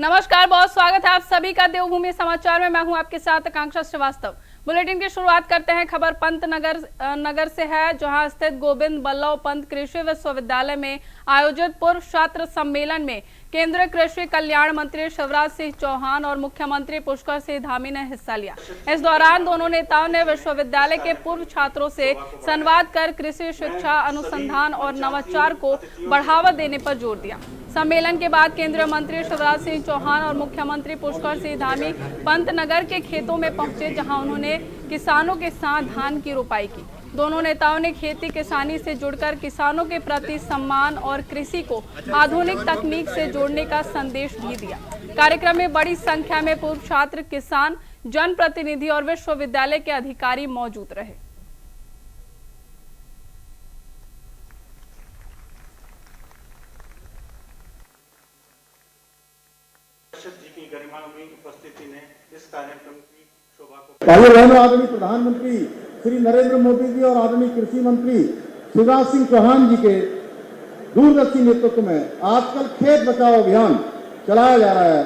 नमस्कार, बहुत स्वागत है आप सभी का देवभूमि समाचार में। मैं हूं आपके साथ आकांक्षा श्रीवास्तव। बुलेटिन की शुरुआत करते हैं खबर पंत नगर से है, जहां स्थित गोविंद बल्लभ पंत कृषि विश्वविद्यालय में आयोजित पूर्व छात्र सम्मेलन में केंद्रीय कृषि कल्याण मंत्री शिवराज सिंह चौहान और मुख्यमंत्री पुष्कर सिंह धामी ने हिस्सा लिया। इस दौरान दोनों नेताओं ने विश्वविद्यालय के पूर्व छात्रों से संवाद कर कृषि शिक्षा, अनुसंधान और नवाचार को बढ़ावा देने पर जोर दिया। सम्मेलन के बाद केंद्रीय मंत्री शिवराज सिंह चौहान और मुख्यमंत्री पुष्कर सिंह धामी पंतनगर के खेतों में पहुंचे, जहां उन्होंने किसानों के साथ धान की रोपाई की। दोनों नेताओं ने खेती किसानी से जुड़कर किसानों के प्रति सम्मान और कृषि को आधुनिक तकनीक से जोड़ने का संदेश भी दिया। कार्यक्रम में बड़ी संख्या में पूर्व छात्र, किसान, जनप्रतिनिधि और विश्वविद्यालय के अधिकारी मौजूद रहे। भाइयों बहनों, आदरणीय प्रधानमंत्री श्री नरेंद्र मोदी जी और आदरणीय कृषि मंत्री शिवराज सिंह चौहान जी के दूरदर्शी नेतृत्व में आजकल खेत बचाओ अभियान चलाया जा रहा है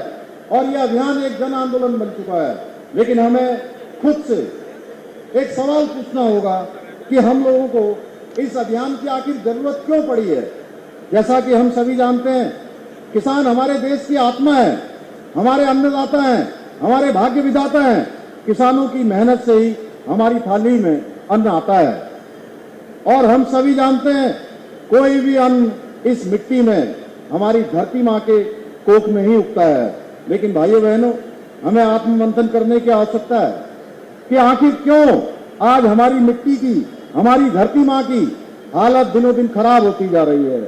और यह अभियान एक जन आंदोलन बन चुका है। लेकिन हमें खुद से एक सवाल पूछना होगा कि हम लोगों को इस अभियान की आखिर जरूरत क्यों पड़ी है। जैसा कि हम सभी जानते हैं, किसान हमारे देश की आत्मा है, हमारे अन्नदाता हैं, हमारे भाग्य विधाता हैं। किसानों की मेहनत से ही हमारी थाली में अन्न आता है और हम सभी जानते हैं कोई भी अन्न इस मिट्टी में हमारी धरती माँ के कोख में ही उगता है। लेकिन भाइयों बहनों, हमें आत्ममंथन करने की आवश्यकता है कि आखिर क्यों आज हमारी मिट्टी की, हमारी धरती माँ की हालत दिनों दिन खराब होती जा रही है।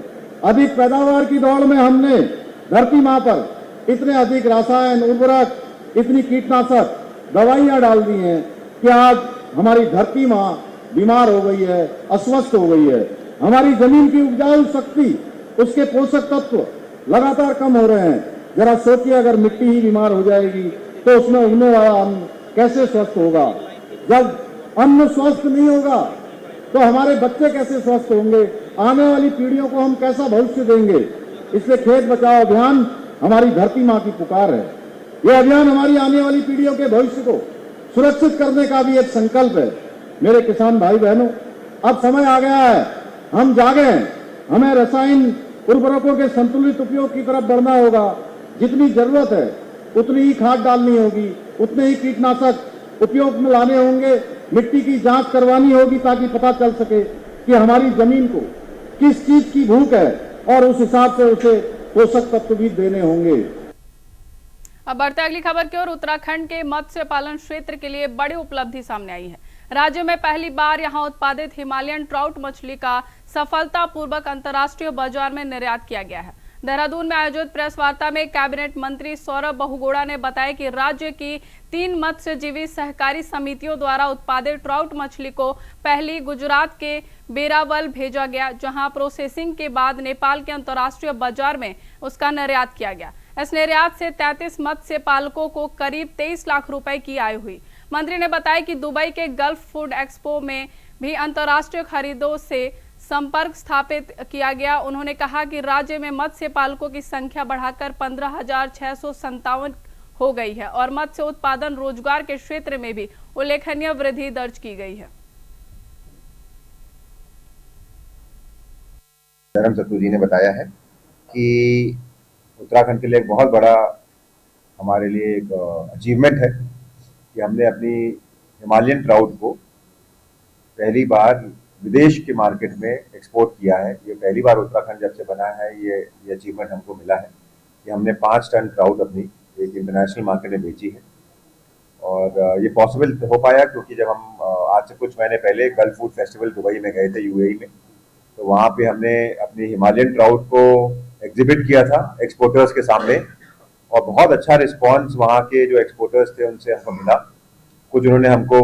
अधिक पैदावार की दौड़ में हमने धरती माँ पर इतने अधिक रासायन, उर्वरक, इतनी कीटनाशक दवाइयां डाल दी हैं कि आज हमारी धरती माँ बीमार हो गई है, अस्वस्थ हो गई है। हमारी जमीन की उपजाऊ शक्ति, उसके पोषक तत्व लगातार कम हो रहे हैं। जरा सोचिए, अगर मिट्टी ही बीमार हो जाएगी तो उसमें उगने वाला अन्न कैसे स्वस्थ होगा। जब अन्न स्वस्थ नहीं होगा तो हमारे बच्चे कैसे स्वस्थ होंगे, आने वाली पीढ़ियों को हम कैसा भविष्य देंगे। इसलिए खेत बचाओ अभियान हमारी धरती माँ की पुकार है। यह अभियान हमारी आने वाली पीढ़ियों के भविष्य को सुरक्षित करने का भी एक संकल्प है। मेरे किसान भाई बहनों, अब समय आ गया है, हम जागे। हमें रसायन उर्वरकों के संतुलित उपयोग की तरफ बढ़ना होगा। जितनी जरूरत है उतनी ही खाद डालनी होगी, उतने ही कीटनाशक उपयोग में लाने होंगे। मिट्टी की जांच करवानी होगी ताकि पता चल सके कि हमारी जमीन को किस चीज की भूख है और उस हिसाब से उसे पोषक तत्व भी देने होंगे। अब बढ़ते अगली खबर की ओर। उत्तराखंड के मत्स्य पालन क्षेत्र के लिए बड़ी उपलब्धि सामने आई है। राज्य में पहली बार यहां उत्पादित हिमालयन ट्राउट मछली का सफलतापूर्वक अंतर्राष्ट्रीय बाजार में निर्यात किया गया है। देहरादून में आयोजित प्रेस वार्ता में कैबिनेट मंत्री सौरभ बहुगुणा ने बताया कि राज्य की 3 मत्स्यजीवी सहकारी समितियों द्वारा उत्पादित ट्राउट मछली को पहली गुजरात के बेरावल भेजा गया, जहां प्रोसेसिंग के बाद नेपाल के अंतर्राष्ट्रीय बाजार में उसका निर्यात किया गया। इस निर्यात से 33 मत्स्य पालकों को करीब 23 लाख रुपए की आय हुई। मंत्री ने बताया कि दुबई के गल्फ फूड एक्सपो में भी अंतर्राष्ट्रीय खरीदों से संपर्क स्थापित किया गया। उन्होंने कहा कि राज्य में मत्स्य पालकों की संख्या बढ़ाकर 15,657 हो गई है और मत्स्य उत्पादन रोजगार के क्षेत्र में भी उल्लेखनीय वृद्धि दर्ज की गई है। धर्म सत्तू जी ने बताया है कि उत्तराखंड के लिए एक बहुत बड़ा हमारे लिए एक अचीवमेंट है कि हमने अपनी हिमालयन ट्राउट को पहली बार विदेश के मार्केट में एक्सपोर्ट किया है। ये पहली बार उत्तराखंड जब से बना है ये अचीवमेंट हमको मिला है कि हमने 5 टन ट्राउट अपनी एक इंटरनेशनल मार्केट में बेची है। और ये पॉसिबल हो पाया क्योंकि जब हम आज से कुछ महीने पहले गल्फ फूड फेस्टिवल दुबई में गए थे, यूएई में, तो वहाँ पे हमने अपनी हिमालयन ट्राउट को एग्जिबिट किया था एक्सपोर्टर्स के सामने और बहुत अच्छा रिस्पांस वहाँ के जो एक्सपोर्टर्स थे उनसे हमको मिला। कुछ उन्होंने हमको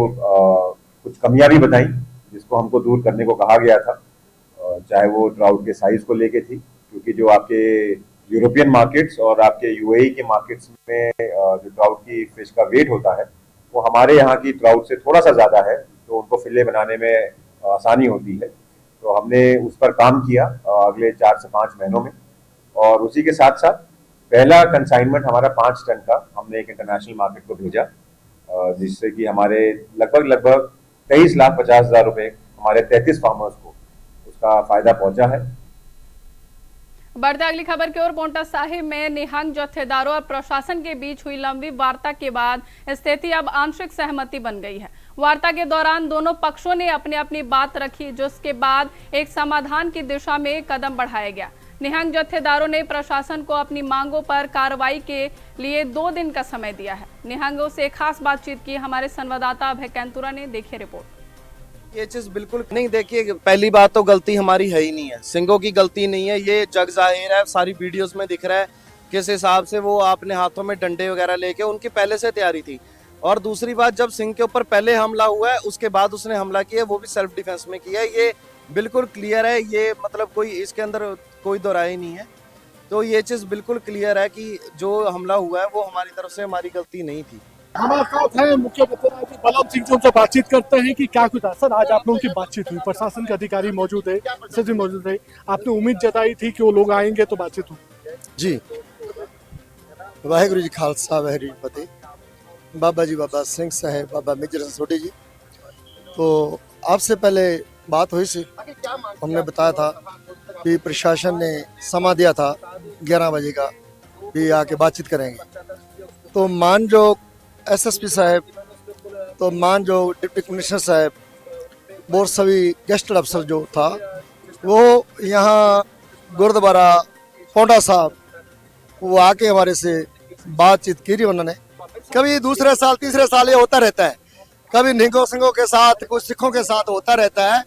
कुछ कमियां भी बताई जिसको हमको दूर करने को कहा गया था, चाहे वो ट्राउट के साइज को लेके थी, क्योंकि जो आपके यूरोपियन मार्केट्स और आपके यूएई के मार्केट्स में जो ट्राउट की फिश का वेट होता है वो हमारे यहाँ की ट्राउट से थोड़ा सा ज़्यादा है, तो उनको फिले बनाने में आसानी होती है। तो हमने उस पर काम किया अगले 4 से 5 महीनों में। और उसी के साथ साथ पहला कंसाइनमेंट हमारा 5 टन का हमने एक इंटरनेशनल मार्केट को भेजा, जिससे कि हमारे लगभग 23,50,000 रुपए हमारे 33 फार्मर्स को उसका फायदा पहुंचा है। बढ़ते अगली खबर की ओर। पोंटा साहिब में निहंग जत्थेदारों और प्रशासन के बीच हुई लंबी वार्ता के बाद स्थिति अब आंशिक सहमति बन गई है। वार्ता के दौरान दोनों पक्षों ने अपनी अपनी बात रखी, जिसके बाद एक समाधान की दिशा में कदम बढ़ाया गया। निहंग जत्थेदारों ने प्रशासन को अपनी मांगों पर कार्रवाई के लिए 2 दिन का समय दिया है। निहंगों से खास बातचीत की हमारे संवाददाता अभय कैंतुरा ने, देखिए रिपोर्ट। ये चीज बिल्कुल नहीं, देखिए पहली बात तो गलती हमारी है ही नहीं है, सिंघों की गलती नहीं है, ये जग जाहिर है, सारी वीडियोस में दिख रहा है किस हिसाब से वो अपने हाथों में डंडे वगैरह लेके, उनकी पहले से तैयारी थी। और दूसरी बात, जब सिंह के ऊपर पहले हमला हुआ है उसके बाद उसने हमला किया, वो भी सेल्फ डिफेंस में किया है, ये बिल्कुल क्लियर है। ये मतलब कोई इसके अंदर कोई दो राय नहीं है। तो ये चीज बिल्कुल क्लियर है कि जो हमला हुआ है वो हमारी तरफ से, हमारी गलती नहीं थी। हमारे साथ है मुख्य प्रतिनिधि बलम सिंह, जो उनसे बातचीत करते हैं कि क्या कुछ सर आज आप लोगों की बातचीत हुई, प्रशासन के अधिकारी मौजूद है, सचिव मौजूद है, आपने उम्मीद जताई थी कि वो लोग आएंगे तो बातचीत हुई? जी, वाहेगुरु जी खालसा वाहेगुरु जी फतेह। बाबा जी बाबा सिंह साहब, बाबा मेजर सिसोटी जी, तो आपसे पहले बात हुई सी, हमने बताया था कि प्रशासन ने समा दिया था 11 बजे का भी आके बातचीत करेंगे। तो मानयोग एसएसपी साहब, तो मानयोग डिप्टी कमिश्नर साहब और सभी गेस्टेड अफसर जो था वो यहाँ गुरुद्वारा पोंटा साहब वो आके हमारे से बातचीत की रही। उन्होंने कभी दूसरे साल तीसरे साल ये होता रहता है, कभी निंगो सिंगों के साथ कुछ सिखों के साथ होता रहता है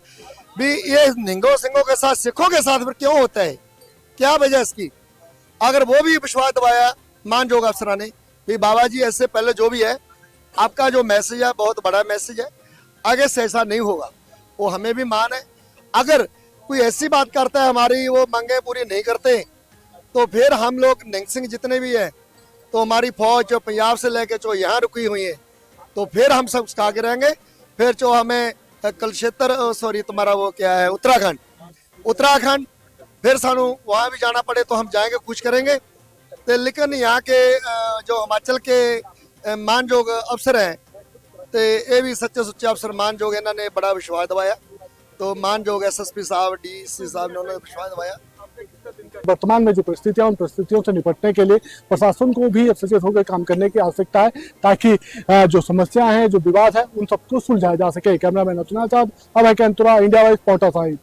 भी। ये निंगो सिंगों के साथ सिखों के साथ फिर क्यों होता है, क्या वजह इसकी? अगर वो भी विश्वास दबाया मानयोग अफसरा ने भी बाबा जी ऐसे पहले जो भी है आपका जो मैसेज है बहुत बड़ा मैसेज है, आगे से ऐसा नहीं होगा, वो हमें भी मान है। अगर कोई ऐसी बात करता है हमारी वो मांगे पूरी नहीं करते तो फिर हम लोग निंग सिंह जितने भी है, तो हमारी फौज जो पंजाब से लेके जो यहाँ रुकी हुई है, तो फिर हम सब उसका आगे रहेंगे। फिर जो हमें कलक्षेत्र सॉरी तुम्हारा वो क्या है उत्तराखंड फिर सानू वहाँ भी जाना पड़े तो हम जाएंगे, कुछ करेंगे। तो लेकिन यहाँ के जो हिमाचल के मानयोग अफसर हैं, तो ये भी सच्चे सुच्चे अफसर मानयोग, इन्होंने बड़ा विश्वास दवाया। तो मानयोग एसएसपी साहब, डीसी साहब ने उन्होंने विश्वास दवाया। वर्तमान में जो परिस्थितियां, उन परिस्थितियों से निपटने के लिए प्रशासन को भी सचेत होकर काम करने की आवश्यकता है, ताकि जो समस्या है, जो विवाद है, उन सबको सुलझाया जा सके। कैमरामैन अर्चना आजाद, अभय कैंतुरा, इंडिया वाइज, पोंटा साहिब।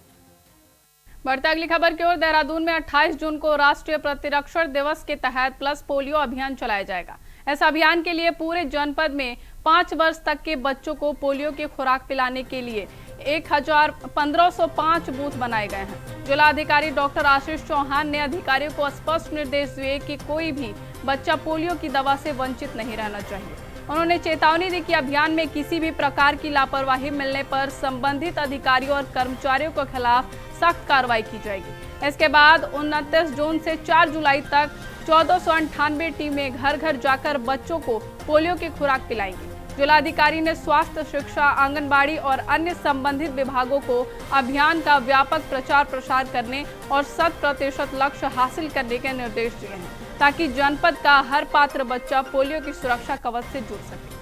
बढ़ते अगली खबर की ओर। देहरादून में 28 जून को राष्ट्रीय प्रतिरक्षण दिवस के तहत प्लस पोलियो अभियान चलाया जाएगा। इस अभियान के लिए पूरे जनपद में 5 वर्ष तक के बच्चों को पोलियो की खुराक पिलाने के लिए 1505 बूथ बनाए गए हैं। जिलाधिकारी डॉक्टर आशीष चौहान ने अधिकारियों को स्पष्ट निर्देश दिए कि कोई भी बच्चा पोलियो की दवा से वंचित नहीं रहना चाहिए। उन्होंने चेतावनी दी कि अभियान में किसी भी प्रकार की लापरवाही मिलने पर संबंधित अधिकारियों और कर्मचारियों के खिलाफ सख्त कार्रवाई की जाएगी। इसके बाद 29 जून से 4 जुलाई तक 1498 टीमें घर घर जाकर बच्चों को पोलियो की खुराक पिलाएंगी। जिलाधिकारी ने स्वास्थ्य, शिक्षा, आंगनबाड़ी और अन्य संबंधित विभागों को अभियान का व्यापक प्रचार प्रसार करने और 100% लक्ष्य हासिल करने के निर्देश दिए हैं, ताकि जनपद का हर पात्र बच्चा पोलियो की सुरक्षा कवच से जुड़ सके।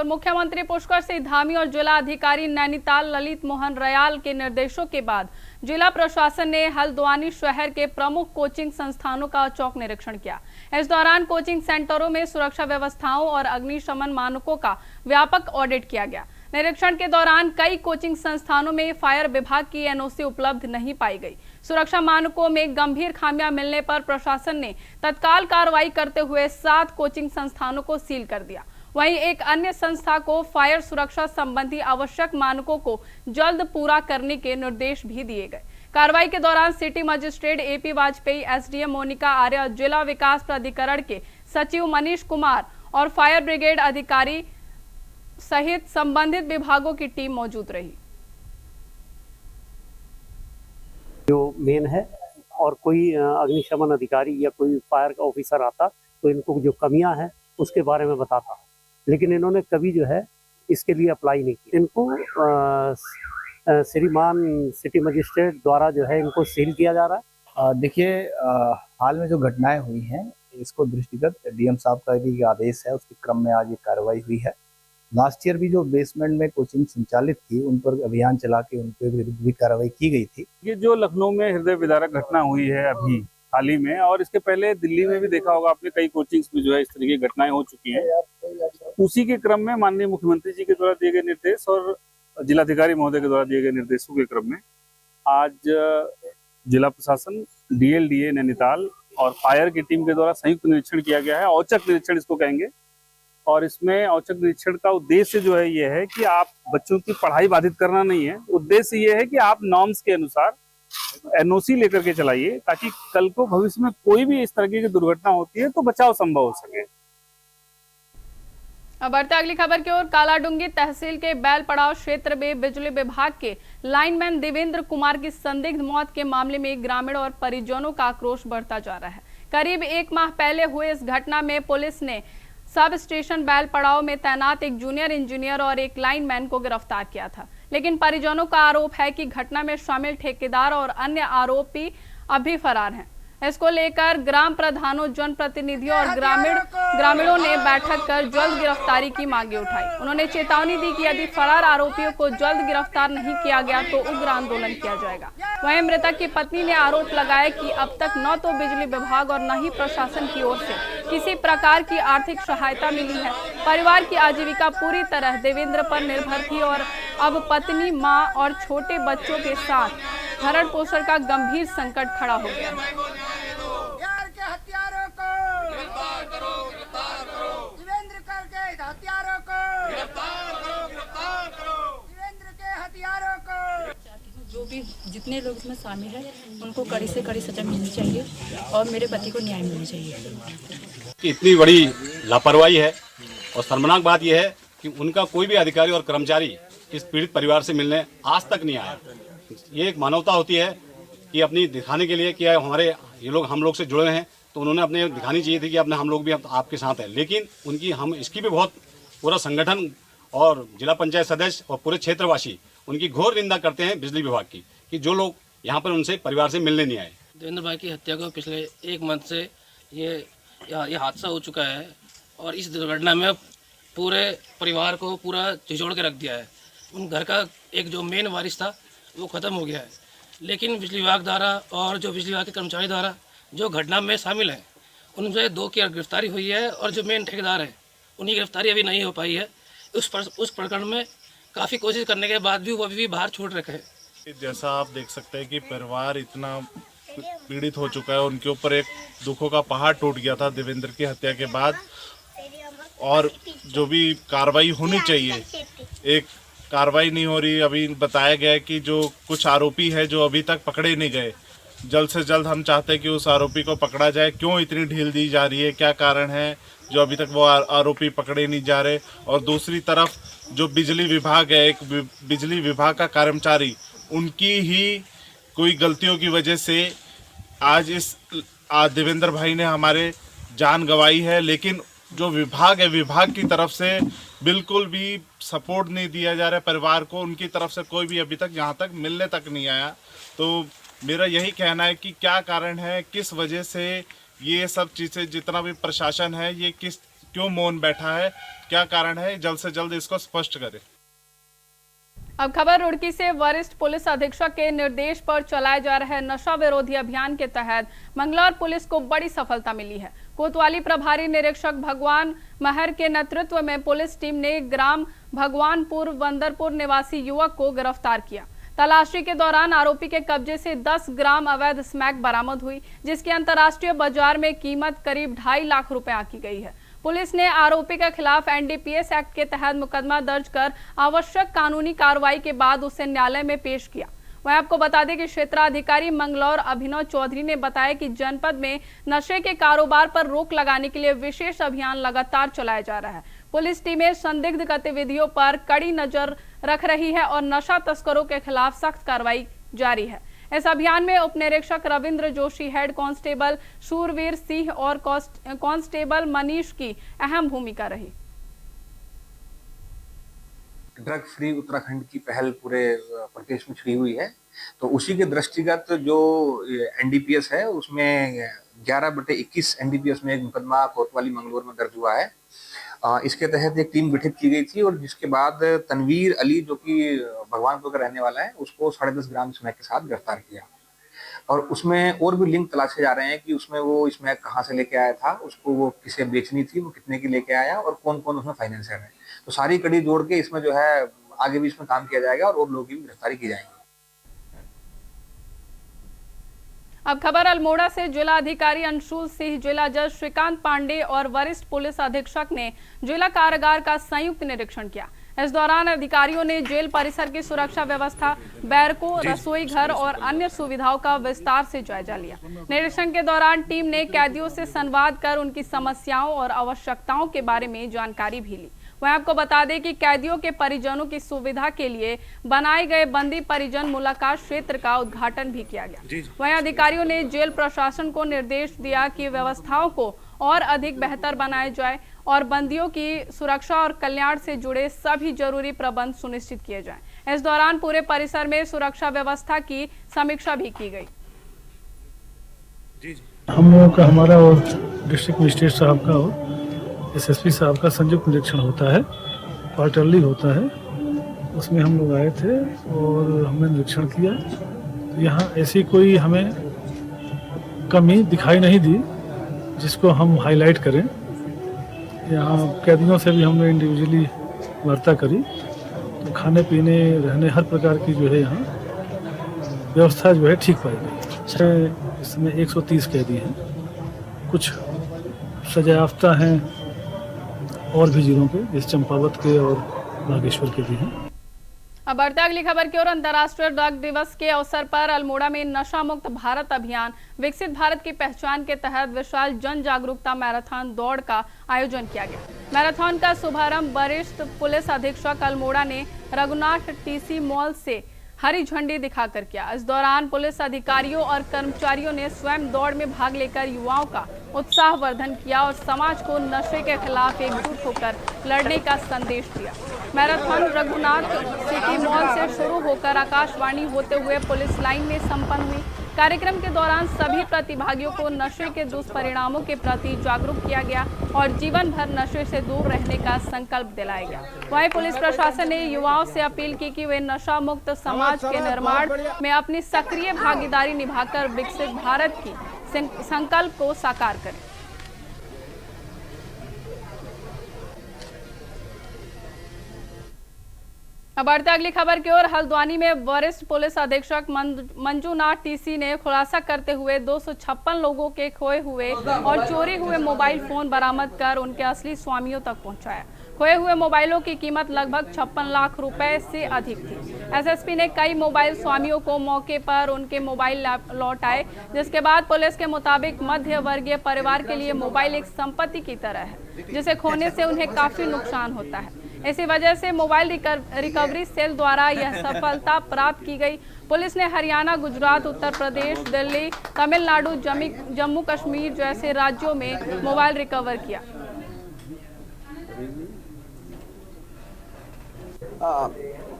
मुख्यमंत्री पुष्कर सिंह धामी और जिला अधिकारी नैनीताल ललित मोहन रयाल के निर्देशों के बाद जिला प्रशासन ने हल्द्वानी शहर के प्रमुख कोचिंग संस्थानों का चौक निरीक्षण किया। इस दौरान कोचिंग सेंटरों में सुरक्षा व्यवस्थाओं और अग्निशमन मानकों का व्यापक ऑडिट किया गया। निरीक्षण के दौरान कई कोचिंग संस्थानों में फायर विभाग की एनओसी उपलब्ध नहीं पाई गई। सुरक्षा मानकों में गंभीर खामियां मिलने पर प्रशासन ने तत्काल कार्रवाई करते हुए 7 कोचिंग संस्थानों को सील कर दिया। वहीं एक अन्य संस्था को फायर सुरक्षा संबंधी आवश्यक मानकों को जल्द पूरा करने के निर्देश भी दिए गए। कार्रवाई के दौरान city magistrate AP Vajpayee, SDM Monika Arya, जिला विकास प्राधिकरण के सचिव मनीष कुमार और फायर ब्रिगेड अधिकारी सहित संबंधित विभागों की टीम मौजूद रही। जो मेन है, और कोई अग्निशमन अधिकारी या कोई फायर का ऑफिसर आता तो इनको जो कमियां हैं उसके बारे में बताता। लेकिन इन्होंने कभी जो है इसके लिए अप्लाई नहीं किया। इनको श्रीमान सिटी मजिस्ट्रेट द्वारा जो है इनको सील किया जा रहा है। देखिए, हाल में जो घटनाएं हुई हैं इसको दृष्टिगत डीएम साहब का भी आदेश है, उसके क्रम में आज ये कार्रवाई हुई है। लास्ट ईयर भी जो बेसमेंट में कोचिंग संचालित थी उन पर अभियान चला के उनके विरुद्ध भी कार्रवाई की गई थी। ये जो लखनऊ में हृदय विदारक घटना हुई है अभी हाल ही में, और इसके पहले दिल्ली में भी देखा होगा आपने, कई कोचिंग्स में जो है इस तरह की घटनाएं हो चुकी हैं। उसी के क्रम में माननीय मुख्यमंत्री जी के द्वारा दिए गए निर्देश और जिलाधिकारी महोदय के द्वारा दिए गए निर्देशों के क्रम में आज जिला प्रशासन, डीएलडीए नैनीताल और फायर की टीम के द्वारा संयुक्त निरीक्षण किया गया है। औचक निरीक्षण इसको कहेंगे। और इसमें औचक निरीक्षण का उद्देश्य जो है ये है कि आप बच्चों की पढ़ाई बाधित करना नहीं है, उद्देश्य ये है कि आप नॉर्म्स के अनुसार एनओसी लेकर के चलाइए, ताकि कल को भविष्य में कोई भी इस तरह की दुर्घटना होती है तो बचाव संभव हो सके। अब बढ़ते अगली खबर की ओर। कालाडूंगी तहसील के बैल पड़ाव क्षेत्र में बिजली विभाग के लाइनमैन देवेंद्र कुमार की संदिग्ध मौत के मामले में ग्रामीण और परिजनों का आक्रोश बढ़ता जा रहा है। करीब 1 माह पहले हुए इस घटना में पुलिस ने सब स्टेशन बैल पड़ाव में तैनात एक जूनियर इंजीनियर और एक लाइनमैन को गिरफ्तार किया था, लेकिन परिजनों का आरोप है कि घटना में शामिल ठेकेदार और अन्य आरोपी अभी फरार हैं। इसको लेकर ग्राम प्रधानों, जनप्रतिनिधियों और ग्रामीणों ने बैठक कर जल्द गिरफ्तारी की मांगे उठाई। उन्होंने चेतावनी दी कि यदि फरार आरोपियों को जल्द गिरफ्तार नहीं किया गया तो उग्र आंदोलन किया जाएगा। वहीं मृतक की पत्नी ने आरोप लगाया कि अब तक न तो बिजली विभाग और न ही प्रशासन की ओर से किसी प्रकार की आर्थिक सहायता मिली है। परिवार की आजीविका पूरी तरह देवेंद्र पर निर्भर थी और अब पत्नी, मां और छोटे बच्चों के साथ भरण पोषण का गंभीर संकट खड़ा हो गया है। जो भी जितने लोग इसमें शामिल हैं उनको कड़ी से कड़ी सजा मिलनी चाहिए और मेरे पति को न्याय मिलना चाहिए। इतनी बड़ी लापरवाही है और शर्मनाक बात यह है कि उनका कोई भी अधिकारी और कर्मचारी इस पीड़ित परिवार से मिलने आज तक नहीं आया। ये एक मानवता होती है कि अपनी दिखाने के लिए कि हमारे ये लोग हम लोग से जुड़े हैं, तो उन्होंने अपने दिखानी चाहिए थी कि अपने हम लोग भी आपके साथ हैं। लेकिन उनकी हम इसकी भी बहुत पूरा संगठन और जिला पंचायत सदस्य और पूरे क्षेत्रवासी उनकी घोर निंदा करते हैं बिजली विभाग की, कि जो लोग यहाँ पर उनसे परिवार से मिलने नहीं आए। देवेंद्र भाई की हत्या को पिछले 1 मंथ से ये हादसा हो चुका है और इस दुर्घटना में पूरे परिवार को पूरा झिझोड़ के रख दिया है। उन घर का एक जो मेन वारिस था वो ख़त्म हो गया है, लेकिन बिजली विभाग द्वारा और जो बिजली विभाग के कर्मचारी द्वारा जो घटना में शामिल हैं उनसे 2 की गिरफ्तारी हुई है और जो मेन ठेकेदार हैं उनकी गिरफ्तारी अभी नहीं हो पाई है। उस प्रकरण में काफ़ी कोशिश करने के बाद भी वो अभी भी बाहर छोड़ रखे हैं। जैसा आप देख सकते हैं कि परिवार इतना पीड़ित हो चुका है, उनके ऊपर एक दुखों का पहाड़ टूट गया था देवेंद्र की हत्या के बाद, और जो भी कार्रवाई होनी चाहिए एक कार्रवाई नहीं हो रही। अभी बताया गया है कि जो कुछ आरोपी है जो अभी तक पकड़े नहीं गए, जल्द से जल्द हम चाहते हैं कि उस आरोपी को पकड़ा जाए। क्यों इतनी ढील दी जा रही है, क्या कारण है जो अभी तक वो आरोपी पकड़े नहीं जा रहे। और दूसरी तरफ जो बिजली विभाग है, एक बिजली विभाग का कर्मचारी, उनकी ही कोई गलतियों की वजह से आज देवेंद्र भाई ने हमारे जान गंवाई है। लेकिन जो विभाग है, विभाग की तरफ से बिल्कुल भी सपोर्ट नहीं दिया जा रहा है परिवार को। उनकी तरफ से कोई भी अभी तक यहाँ तक मिलने तक नहीं आया। तो मेरा यही कहना है कि क्या कारण है, किस वजह से ये सब चीज़ें, जितना भी प्रशासन है ये क्यों मौन बैठा है, क्या कारण है, जल्द से जल्द इसको स्पष्ट करे। अब खबर रुड़की से। वरिष्ठ पुलिस अधीक्षक के निर्देश पर चलाए जा रहे नशा विरोधी अभियान के तहत मंगलौर पुलिस को बड़ी सफलता मिली है। कोतवाली प्रभारी निरीक्षक भगवान महर के नेतृत्व में पुलिस टीम ने ग्राम भगवानपुर बंदरपुर निवासी युवक को गिरफ्तार किया। तलाशी के दौरान आरोपी के कब्जे से 10 ग्राम अवैध स्मैक बरामद हुई, जिसकी अंतर्राष्ट्रीय बाजार में कीमत करीब 2.5 लाख रुपए आंकी गई है। पुलिस ने आरोपी के खिलाफ एनडीपीएस एक्ट के तहत मुकदमा दर्ज कर आवश्यक कानूनी कार्रवाई के बाद उसे न्यायालय में पेश किया। वहीं आपको बता दें कि क्षेत्राधिकारी मंगलौर अभिनव चौधरी ने बताया कि जनपद में नशे के कारोबार पर रोक लगाने के लिए विशेष अभियान लगातार चलाया जा रहा है। पुलिस टीमें संदिग्ध गतिविधियों पर कड़ी नजर रख रही है और नशा तस्करों के खिलाफ सख्त कार्रवाई जारी है। इस अभियान में उप निरीक्षक रविंद्र जोशी, हेड कांस्टेबल शूरवीर सिंह और कांस्टेबल मनीष की अहम भूमिका रही। ड्रग फ्री उत्तराखंड की पहल पूरे प्रदेश में छुड़ी हुई है। तो उसी के दृष्टिगत जो एनडीपीएस है उसमें 11/21 एनडीपीएस में एक मुकदमा कोतवाली मंगलौर में दर्ज हुआ है। इसके तहत एक टीम गठित की गई थी और जिसके बाद तनवीर अली जो कि भगवानपुर का रहने वाला है उसको 10.5 ग्राम स्मैक के साथ गिरफ्तार किया। और उसमें और भी लिंक तलाशे जा रहे हैं कि उसमें वो स्मैक कहाँ से लेके आया था, उसको वो किसे बेचनी थी, वो कितने की लेके आया और कौन कौन उसमें फाइनेंसर है। तो सारी कड़ी जोड़ के इसमें जो है आगे भी इसमें काम किया जाएगा और लोगों की भी गिरफ्तारी की जाएगी। अब खबर अल्मोड़ा से। जिला अधिकारी अंशुल सिंह, जिला जज श्रीकांत पांडे और वरिष्ठ पुलिस अधीक्षक ने जिला कारागार का संयुक्त निरीक्षण किया। इस दौरान अधिकारियों ने जेल परिसर की सुरक्षा व्यवस्था, बैरकों, रसोई घर और अन्य सुविधाओं का विस्तार से जायजा लिया। निरीक्षण के दौरान टीम ने कैदियों से संवाद कर उनकी समस्याओं और आवश्यकताओं के बारे में जानकारी भी ली। वहीं आपको बता दें कि कैदियों के परिजनों की सुविधा के लिए बनाए गए बंदी परिजन मुलाकात क्षेत्र का उद्घाटन भी किया गया। वहीं अधिकारियों ने जेल प्रशासन को निर्देश दिया कि व्यवस्थाओं को और अधिक बेहतर बनाया जाए और बंदियों की सुरक्षा और कल्याण से जुड़े सभी जरूरी प्रबंध सुनिश्चित किए जाएं। इस दौरान पूरे परिसर में सुरक्षा व्यवस्था की समीक्षा भी की गई। हम लोगों का, हमारा और डिस्ट्रिक्ट मजिस्ट्रेट साहब का और एसएसपी साहब का संयुक्त निरीक्षण होता है, क्वार्टरली होता है। उसमें हम लोग आए थे और हमने निरीक्षण किया। यहाँ ऐसी कोई हमें कमी दिखाई नहीं दी जिसको हम हाईलाइट करें। यहाँ कैदियों से भी हमने इंडिविजुअली वार्ता करी, तो खाने पीने, रहने, हर प्रकार की जो है यहाँ व्यवस्था जो है ठीक पाई गई। इसमें 130 कैदी हैं, कुछ सजायाफ्ता हैं और भी जिलों के, जैसे चंपावत के और बागेश्वर के भी हैं। अब बढ़ते अगली खबर की ओर। अंतर्राष्ट्रीय ड्रग दिवस के अवसर पर अल्मोड़ा में नशा मुक्त भारत अभियान विकसित भारत की पहचान के तहत विशाल जन जागरूकता मैराथन दौड़ का आयोजन किया गया। मैराथन का शुभारंभ वरिष्ठ पुलिस अधीक्षक अल्मोड़ा ने रघुनाथ टीसी मॉल से हरी झंडी दिखाकर किया। इस दौरान पुलिस अधिकारियों और कर्मचारियों ने स्वयं दौड़ में भाग लेकर युवाओं का उत्साहवर्धन किया और समाज को नशे के खिलाफ एकजुट होकर लड़ने का संदेश दिया। मैराथन रघुनाथ सिटी मॉल से शुरू होकर आकाशवाणी होते हुए पुलिस लाइन में संपन्न हुई। कार्यक्रम के दौरान सभी प्रतिभागियों को नशे के दुष्परिणामों के प्रति जागरूक किया गया और जीवन भर नशे से दूर रहने का संकल्प दिलाया गया। वहीं पुलिस प्रशासन ने युवाओं से अपील की कि वे नशा मुक्त समाज के निर्माण में अपनी सक्रिय भागीदारी निभाकर विकसित भारत की संकल्प को साकार करें। अब बढ़ते अगली खबर की ओर। हल्द्वानी में वरिष्ठ पुलिस अधीक्षक मंजूनाथ टीसी ने खुलासा करते हुए 256 लोगों के खोए हुए और चोरी हुए मोबाइल फोन बरामद कर उनके असली स्वामियों तक पहुंचाया। खोए हुए मोबाइलों की कीमत लगभग 56 लाख रुपए से अधिक थी। एसएसपी ने कई मोबाइल स्वामियों को मौके पर उनके मोबाइल लौटाए, जिसके बाद पुलिस के मुताबिक मध्य वर्गीय परिवार के लिए मोबाइल एक संपत्ति की तरह है, जिसे खोने से उन्हें काफी नुकसान होता है। इसी वजह से मोबाइल रिकवरी सेल द्वारा यह सफलता प्राप्त की गई। पुलिस ने हरियाणा, गुजरात, उत्तर प्रदेश, दिल्ली, तमिलनाडु, जम्मू कश्मीर जैसे राज्यों में मोबाइल रिकवर किया।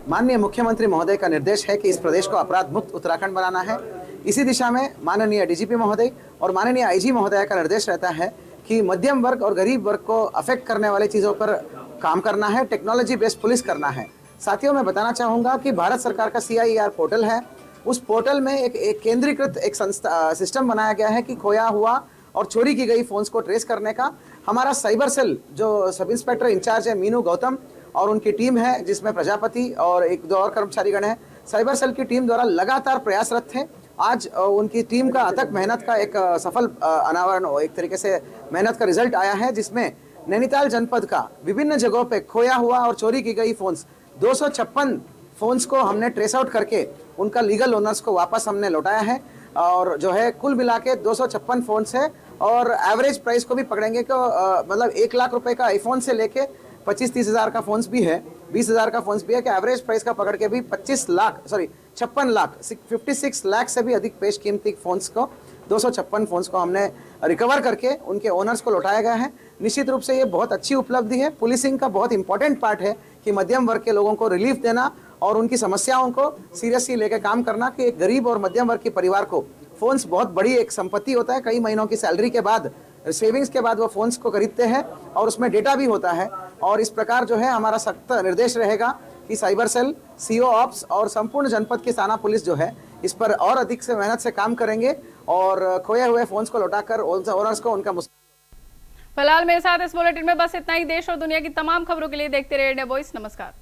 माननीय मुख्यमंत्री महोदय का निर्देश है कि इस प्रदेश को अपराध मुक्त उत्तराखंड बनाना है। इसी दिशा में माननीय डीजीपी महोदय और माननीय आईजी महोदय का निर्देश रहता है कि मध्यम वर्ग और गरीब वर्ग को अफेक्ट करने वाली चीज़ों पर काम करना है, टेक्नोलॉजी बेस्ड पुलिस करना है। साथियों, मैं बताना चाहूँगा कि भारत सरकार का CIER पोर्टल है। उस पोर्टल में एक केंद्रीकृत एक सिस्टम बनाया गया है कि खोया हुआ और चोरी की गई फ़ोन्स को ट्रेस करने का। हमारा साइबर सेल जो सब इंस्पेक्टर इंचार्ज है मीनू गौतम और उनकी टीम है, जिसमें प्रजापति और 1-2 और कर्मचारीगण हैं, साइबर सेल की टीम द्वारा लगातार प्रयासरत थे। आज उनकी टीम का अथक मेहनत का एक सफल अनावरण, एक तरीके से मेहनत का रिजल्ट आया है, जिसमें नैनीताल जनपद का विभिन्न जगहों पे खोया हुआ और चोरी की गई फोन्स 256 फोन्स को हमने ट्रेस आउट करके उनका लीगल ओनर्स को वापस हमने लौटाया है। और जो है कुल मिला के 256 फोन्स है और एवरेज प्राइस को भी पकड़ेंगे तो मतलब 1 लाख रुपए का आईफोन से लेके 25-30 हज़ार का फोन्स भी है, 20 हज़ार का फोन्स भी है कि एवरेज प्राइस का पकड़ के भी 56 लाख 56 लाख से भी अधिक पेश कीमती फोन्स को 256 फोन्स को हमने रिकवर करके उनके ओनर्स को लौटाया गया है। निश्चित रूप से ये बहुत अच्छी उपलब्धि है। पुलिसिंग का बहुत इंपॉर्टेंट पार्ट है कि मध्यम वर्ग के लोगों को रिलीफ देना और उनकी समस्याओं को सीरियसली लेकर काम करना कि एक गरीब और मध्यम वर्ग के परिवार को फोन्स बहुत बड़ी एक संपत्ति होता है। कई महीनों की सैलरी के बाद, सेविंग्स के बाद वो फोन्स को खरीदते हैं और उसमें डेटा भी होता है। और इस प्रकार जो है हमारा सख्त निर्देश रहेगा कि साइबर सेल, सीओ ऑप्स और संपूर्ण जनपद की थाना पुलिस जो है इस पर और अधिक से मेहनत से काम करेंगे और खोए हुए फोन्स को लौटाकर ओनर्स को उनका फिलहाल मेरे साथ इस बुलेटिन में बस इतना ही। देश और दुनिया की तमाम खबरों के लिए देखते रहिए इंडिया वॉइस। नमस्कार।